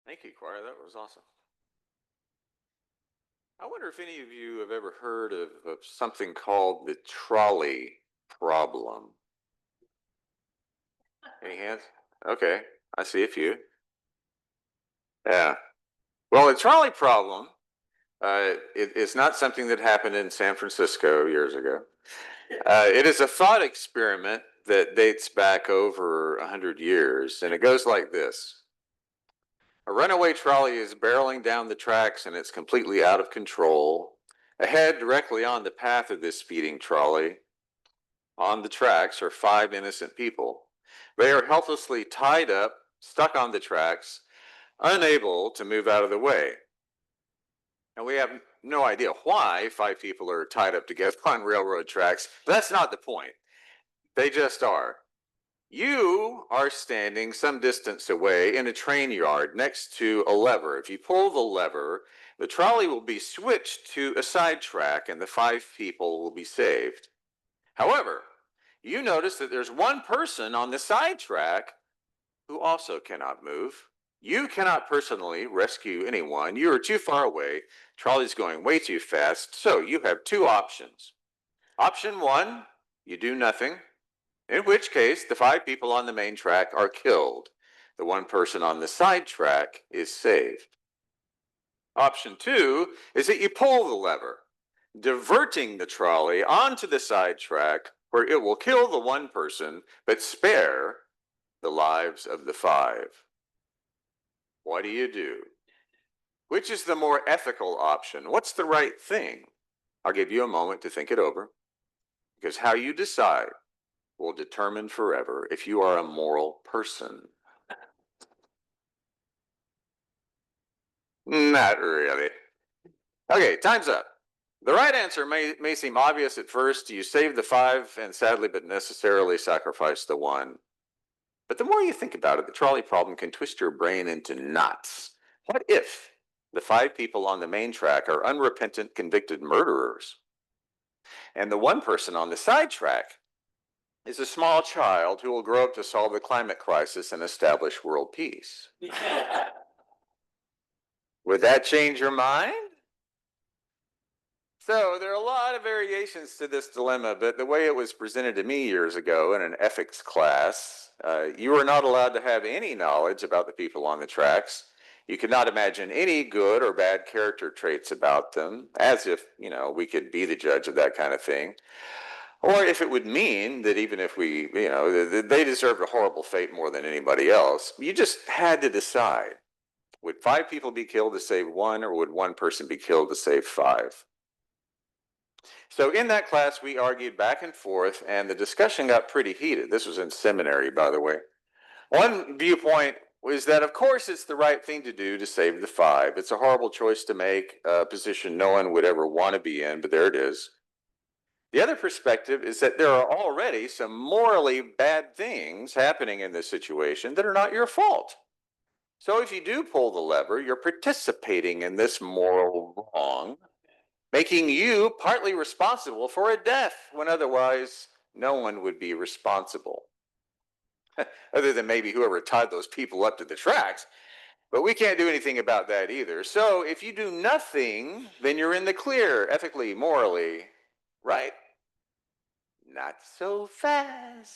Thank you, choir. That was awesome. I wonder if any of you have ever heard of something called the trolley problem. Any hands? Okay, I see a few. Yeah. Well, the trolley problem is not something that happened in San Francisco years ago. It is a thought experiment that dates back over 100 years, and it goes like this. A runaway trolley is barreling down the tracks and it's completely out of control. Ahead, directly on the path of this speeding trolley, on the tracks, are five innocent people. They are helplessly tied up, stuck on the tracks, unable to move out of the way. And we have no idea why five people are tied up together on railroad tracks. But that's not the point. They just are. You are standing some distance away in a train yard next to a lever. If you pull the lever, the trolley will be switched to a side track and the five people will be saved. However, you notice that there's one person on the side track who also cannot move. You cannot personally rescue anyone. You are too far away. Trolley's going way too fast. So you have two options. Option one, you do nothing, in which case the five people on the main track are killed. The one person on the side track is saved. Option two is that you pull the lever, diverting the trolley onto the side track where it will kill the one person but spare the lives of the five. What do you do? Which is the more ethical option? What's the right thing? I'll give you a moment to think it over, because how you decide will determine forever if you are a moral person. Not really. Okay, time's up. The right answer may seem obvious at first. You save the five and sadly but necessarily sacrifice the one. But the more you think about it, the trolley problem can twist your brain into knots. What if the five people on the main track are unrepentant convicted murderers? And the one person on the side track is a small child who will grow up to solve the climate crisis and establish world peace. Would that change your mind? So there are a lot of variations to this dilemma, but the way it was presented to me years ago in an ethics class, you were not allowed to have any knowledge about the people on the tracks. You could not imagine any good or bad character traits about them, as if, we could be the judge of that kind of thing. Or if it would mean that even if they deserved a horrible fate more than anybody else, you just had to decide. Would five people be killed to save one, or would one person be killed to save five? So in that class, we argued back and forth, and the discussion got pretty heated. This was in seminary, by the way. One viewpoint was that, of course, it's the right thing to do to save the five. It's a horrible choice to make, a position no one would ever want to be in, but there it is. The other perspective is that there are already some morally bad things happening in this situation that are not your fault. So if you do pull the lever, you're participating in this moral wrong, making you partly responsible for a death when otherwise no one would be responsible. Other than maybe whoever tied those people up to the tracks. But we can't do anything about that either. So if you do nothing, then you're in the clear, ethically, morally, right? Not so fast.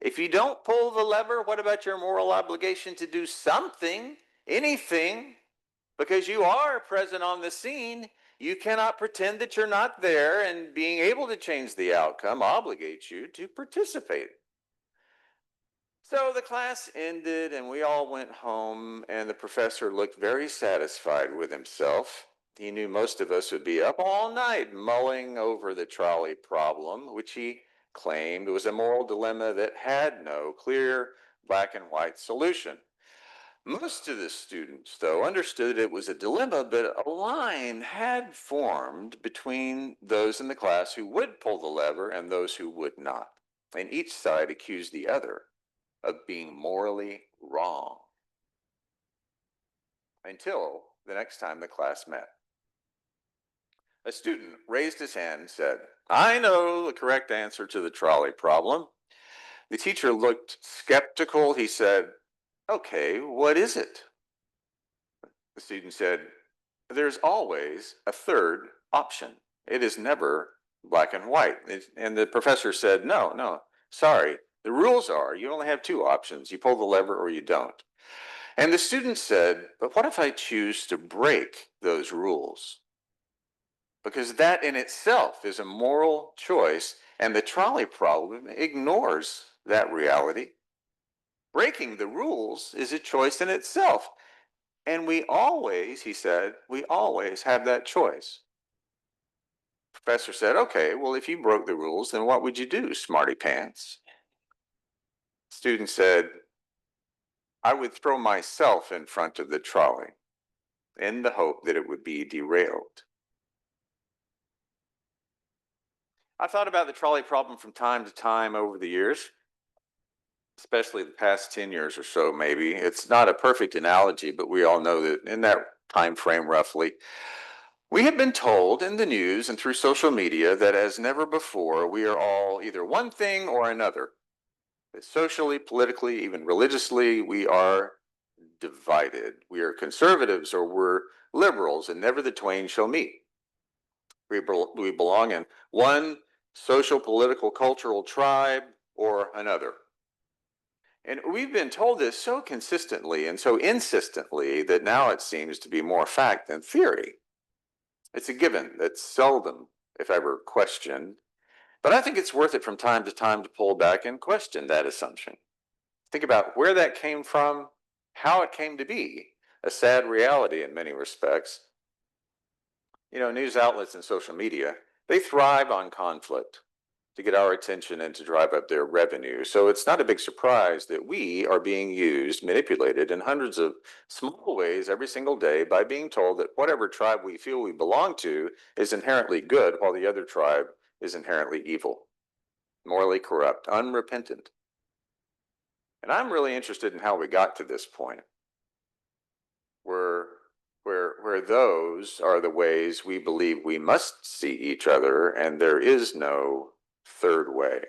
If you don't pull the lever, what about your moral obligation to do something, anything? Because you are present on the scene. You cannot pretend that you're not there, and being able to change the outcome obligates you to participate. So the class ended and we all went home, and the professor looked very satisfied with himself. He knew most of us would be up all night mulling over the trolley problem, which he claimed was a moral dilemma that had no clear black and white solution. Most of the students, though, understood it was a dilemma, but a line had formed between those in the class who would pull the lever and those who would not. And each side accused the other of being morally wrong until the next time the class met. A student raised his hand and said, "I know the correct answer to the trolley problem." The teacher looked skeptical. He said, "Okay, what is it?" The student said, there's always a third option. It is never black and white. And the professor said, no, no, sorry. The rules are you only have two options. You pull the lever or you don't. And the student said, but what if I choose to break those rules? Because that in itself is a moral choice, and the trolley problem ignores that reality. Breaking the rules is a choice in itself. And we always, he said, we always have that choice. Professor said, okay, well, if you broke the rules, then what would you do, smarty pants? Student said, I would throw myself in front of the trolley in the hope that it would be derailed. I've thought about the trolley problem from time to time over the years, especially the past 10 years or so, maybe. It's not a perfect analogy, but we all know that in that time frame, roughly, we have been told in the news and through social media that as never before, we are all either one thing or another. That socially, politically, even religiously, we are divided. We are conservatives or we're liberals, and never the twain shall meet. We belong in one social, political, cultural tribe or another. And we've been told this so consistently and so insistently that now it seems to be more fact than theory. It's a given that's seldom, if ever, questioned. But I think it's worth it from time to time to pull back and question that assumption. Think about where that came from, how it came to be, a sad reality in many respects. You know, news outlets and social media, they thrive on conflict to get our attention and to drive up their revenue. So it's not a big surprise that we are being used, manipulated in hundreds of small ways every single day by being told that whatever tribe we feel we belong to is inherently good, while the other tribe is inherently evil, morally corrupt, unrepentant. And I'm really interested in how we got to this point where where those are the ways we believe we must see each other and there is no third way,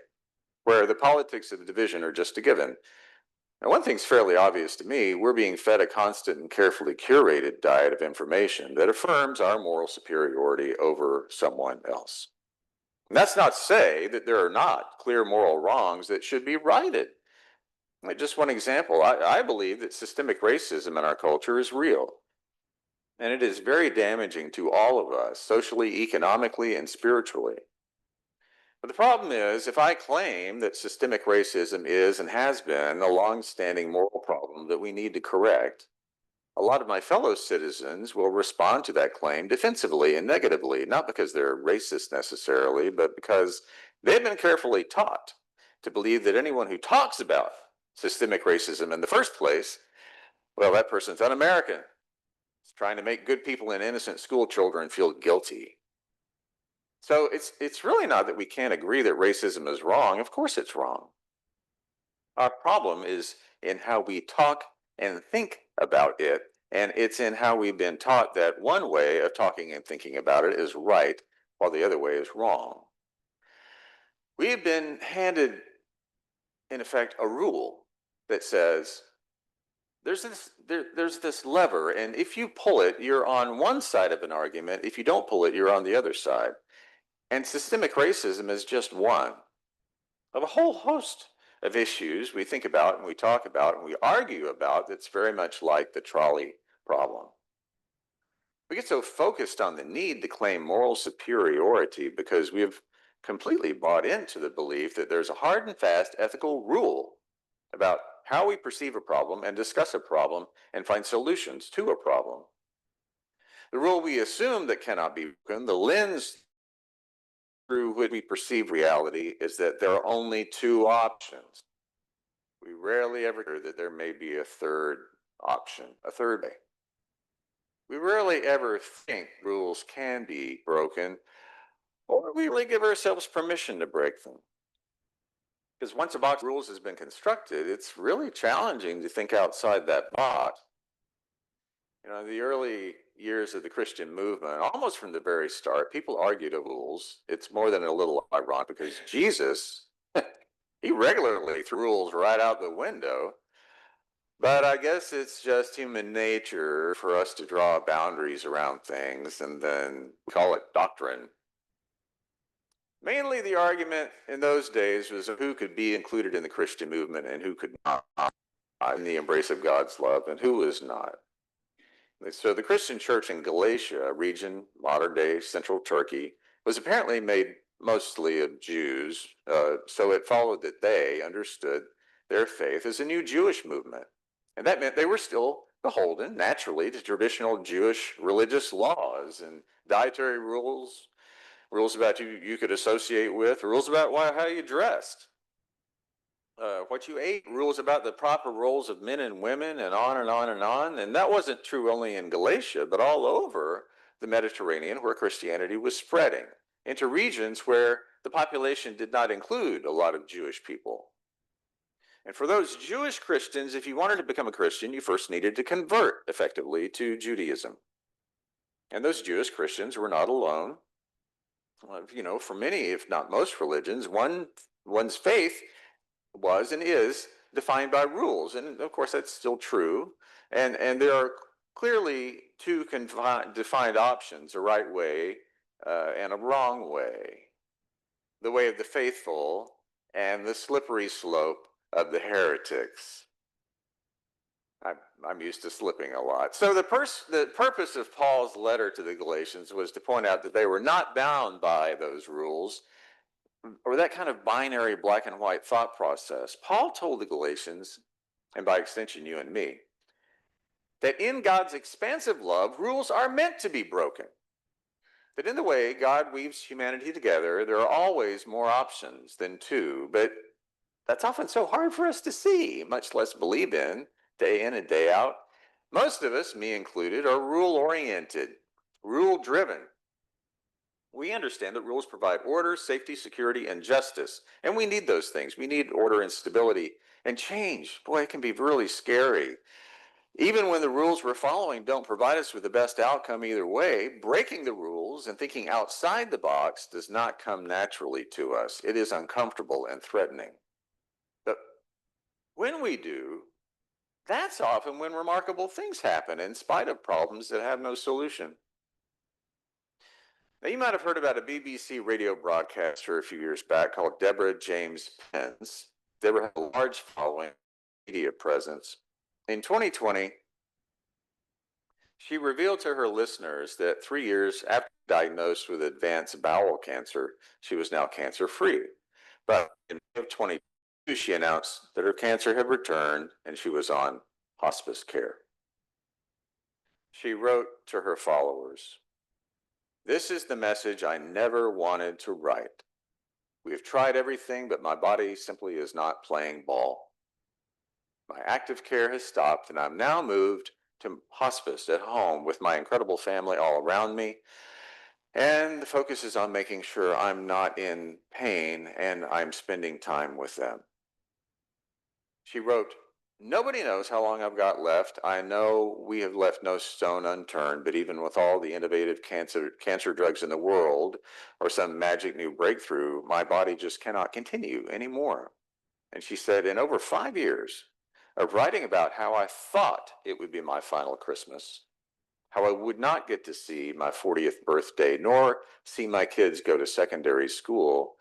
where the politics of the division are just a given. Now, one thing's fairly obvious to me: we're being fed a constant and carefully curated diet of information that affirms our moral superiority over someone else. And that's not to say that there are not clear moral wrongs that should be righted. Like, just one example, I believe that systemic racism in our culture is real. And it is very damaging to all of us, socially, economically, and spiritually. But the problem is, if I claim that systemic racism is and has been a long-standing moral problem that we need to correct, a lot of my fellow citizens will respond to that claim defensively and negatively, not because they're racist necessarily, but because they've been carefully taught to believe that anyone who talks about systemic racism in the first place, well, that person's un-American. It's trying to make good people and innocent school children feel guilty. So it's really not that we can't agree that racism is wrong. Of course it's wrong. Our problem is in how we talk and think about it, and it's in how we've been taught that one way of talking and thinking about it is right, while the other way is wrong. We have been handed, in effect, a rule that says there's this lever, and if you pull it, you're on one side of an argument. If you don't pull it, you're on the other side. And systemic racism is just one of a whole host of issues we think about and we talk about and we argue about that's very much like the trolley problem. We get so focused on the need to claim moral superiority because we've completely bought into the belief that there's a hard and fast ethical rule about how we perceive a problem and discuss a problem and find solutions to a problem. The rule we assume that cannot be broken, the lens through which we perceive reality, is that there are only two options. We rarely ever hear that there may be a third option, a third way. We rarely ever think rules can be broken, or we really give ourselves permission to break them. Because once a box of rules has been constructed, it's really challenging to think outside that box. You know, the early years of the Christian movement, almost from the very start, people argued over rules. It's more than a little ironic because Jesus, he regularly threw rules right out the window. But I guess it's just human nature for us to draw boundaries around things and then call it doctrine. Mainly the argument in those days was who could be included in the Christian movement and who could not in the embrace of God's love and who was not. So the Christian church in Galatia, a region, modern day central Turkey, was apparently made mostly of Jews. So it followed that they understood their faith as a new Jewish movement. And that meant they were still beholden, naturally, to traditional Jewish religious laws and dietary rules, rules about you could associate with, rules about how you dressed, what you ate, rules about the proper roles of men and women, and on and on and on. And that wasn't true only in Galatia, but all over the Mediterranean, where Christianity was spreading into regions where the population did not include a lot of Jewish people. And for those Jewish Christians, if you wanted to become a Christian, you first needed to convert effectively to Judaism. And those Jewish Christians were not alone. For many, if not most religions, one's faith was and is defined by rules. And of course, that's still true. And there are clearly two defined options, a right way and a wrong way. The way of the faithful and the slippery slope of the heretics. I'm used to slipping a lot. So the purpose of Paul's letter to the Galatians was to point out that they were not bound by those rules or that kind of binary black and white thought process. Paul told the Galatians, and by extension you and me, that in God's expansive love, rules are meant to be broken. That in the way God weaves humanity together, there are always more options than two, but that's often so hard for us to see, much less believe in and day out. Most of us, me included, are rule-oriented, rule-driven. We understand that rules provide order, safety, security, and justice. And we need those things. We need order and stability. And change, boy, it can be really scary. Even when the rules we're following don't provide us with the best outcome either way, breaking the rules and thinking outside the box does not come naturally to us. It is uncomfortable and threatening. But when we do, that's often when remarkable things happen in spite of problems that have no solution. Now, you might have heard about a BBC radio broadcaster a few years back called Deborah James Pence. Deborah had a large following, media presence. In 2020, she revealed to her listeners that 3 years after diagnosed with advanced bowel cancer, she was now cancer-free. But in May of 2022, she announced that her cancer had returned and she was on hospice care. She wrote to her followers, "This is the message I never wanted to write. We have tried everything, but my body simply is not playing ball. My active care has stopped, and I'm now moved to hospice at home with my incredible family all around me. And the focus is on making sure I'm not in pain and I'm spending time with them." She wrote, "Nobody knows how long I've got left. I know we have left no stone unturned, but even with all the innovative cancer drugs in the world or some magic new breakthrough, my body just cannot continue anymore." And she said, "In over 5 years of writing about how I thought it would be my final Christmas, how I would not get to see my 40th birthday, nor see my kids go to secondary school,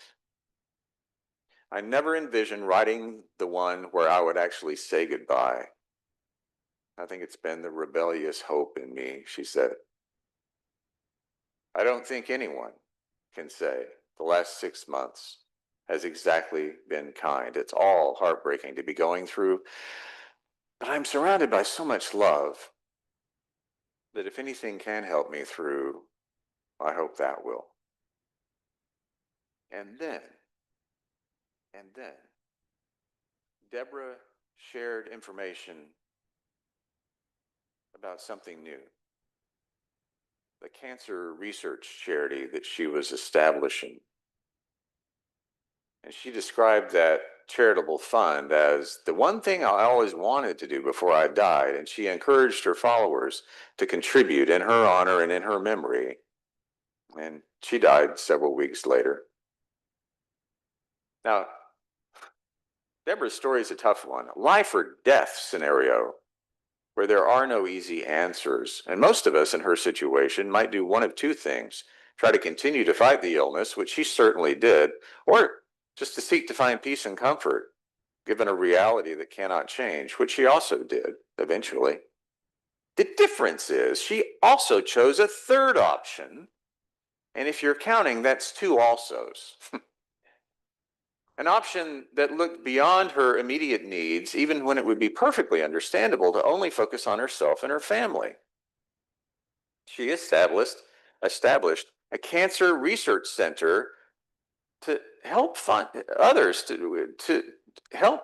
I never envisioned writing the one where I would actually say goodbye. I think it's been the rebellious hope in me," she said. "I don't think anyone can say the last 6 months has exactly been kind. It's all heartbreaking to be going through, but I'm surrounded by so much love that if anything can help me through, I hope that will." And then, Deborah shared information about something new. The cancer research charity that she was establishing. And she described that charitable fund as the one thing I always wanted to do before I died. And she encouraged her followers to contribute in her honor and in her memory. And she died several weeks later. Now, Deborah's story is a tough one, a life or death scenario where there are no easy answers. And most of us in her situation might do one of two things: try to continue to fight the illness, which she certainly did, or just to seek to find peace and comfort, given a reality that cannot change, which she also did eventually. The difference is she also chose a third option. And if you're counting, that's two alsos. An option that looked beyond her immediate needs, even when it would be perfectly understandable to only focus on herself and her family. She established a cancer research center to help fund others, to help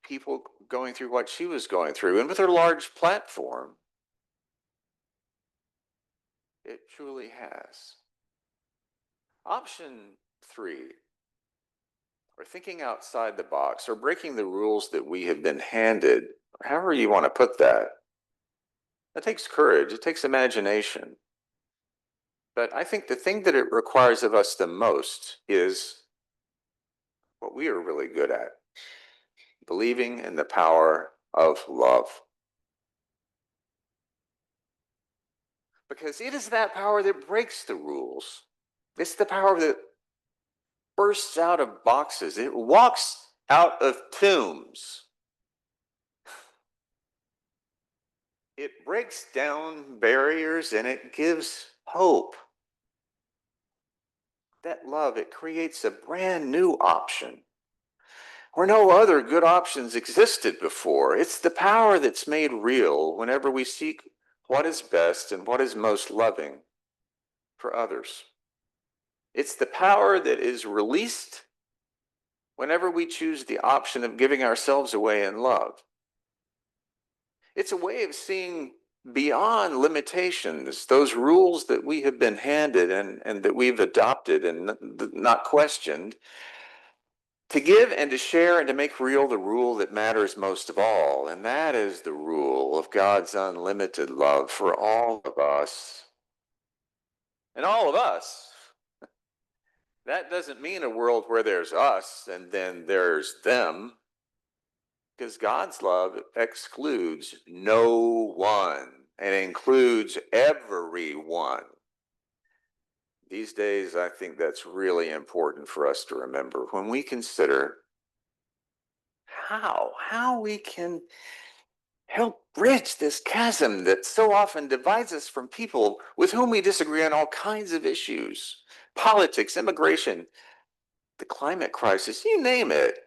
people going through what she was going through. And with her large platform, it truly has. Option 3, or thinking outside the box, or breaking the rules that we have been handed, or however you want to put that. That takes courage, it takes imagination. But I think the thing that it requires of us the most is what we are really good at: believing in the power of love. Because it is that power that breaks the rules. It's the power that bursts out of boxes. It walks out of tombs. It breaks down barriers and it gives hope. That love, it creates a brand new option where no other good options existed before. It's the power that's made real whenever we seek what is best and what is most loving for others. It's the power that is released whenever we choose the option of giving ourselves away in love. It's a way of seeing beyond limitations, those rules that we have been handed and that we've adopted and not questioned, to give and to share and to make real the rule that matters most of all. And that is the rule of God's unlimited love for all of us. And all of us. That doesn't mean a world where there's us and then there's them, because God's love excludes no one and includes everyone. These days, I think that's really important for us to remember when we consider how we can help bridge this chasm that so often divides us from people with whom we disagree on all kinds of issues: politics, immigration, the climate crisis, you name it.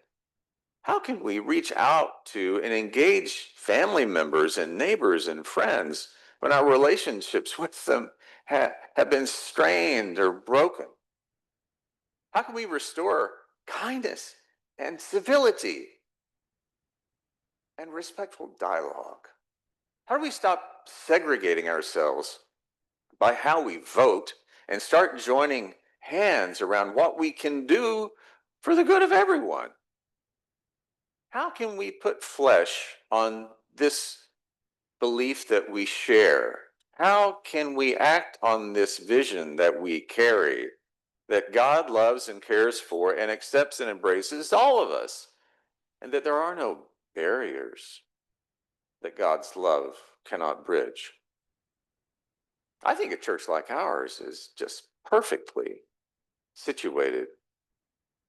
How can we reach out to and engage family members and neighbors and friends when our relationships with them have been strained or broken? How can we restore kindness and civility and respectful dialogue? How do we stop segregating ourselves by how we vote and start joining hands around what we can do for the good of everyone? How can we put flesh on this belief that we share? How can we act on this vision that we carry, that God loves and cares for and accepts and embraces all of us, and that there are no barriers that God's love cannot bridge? I think a church like ours is just perfectly situated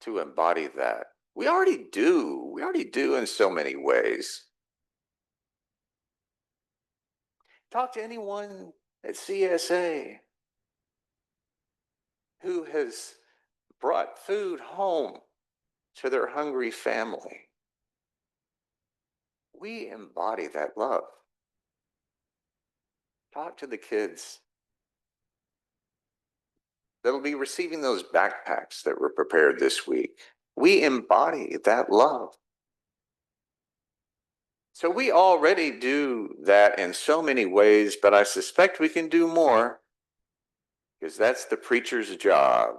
to embody that. We already do. We already do in so many ways. Talk to anyone at CSA who has brought food home to their hungry family. We embody that love. Talk to the kids that'll be receiving those backpacks that were prepared this week. We embody that love. So we already do that in so many ways, but I suspect we can do more, because that's the preacher's job.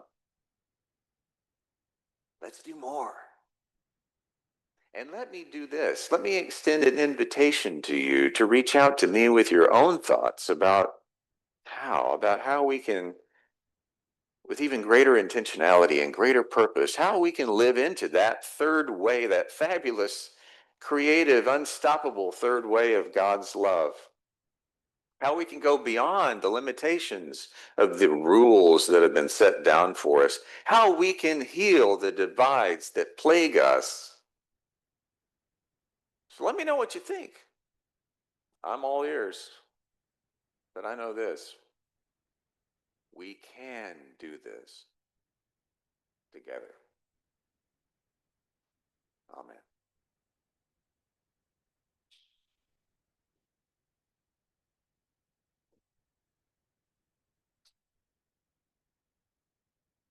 Let's do more. And let me do this. Let me extend an invitation to you to reach out to me with your own thoughts about how we can with even greater intentionality and greater purpose, how we can live into that third way, that fabulous, creative, unstoppable third way of God's love. How we can go beyond the limitations of the rules that have been set down for us. How we can heal the divides that plague us. So let me know what you think. I'm all ears. But I know this. We can do this together. Amen.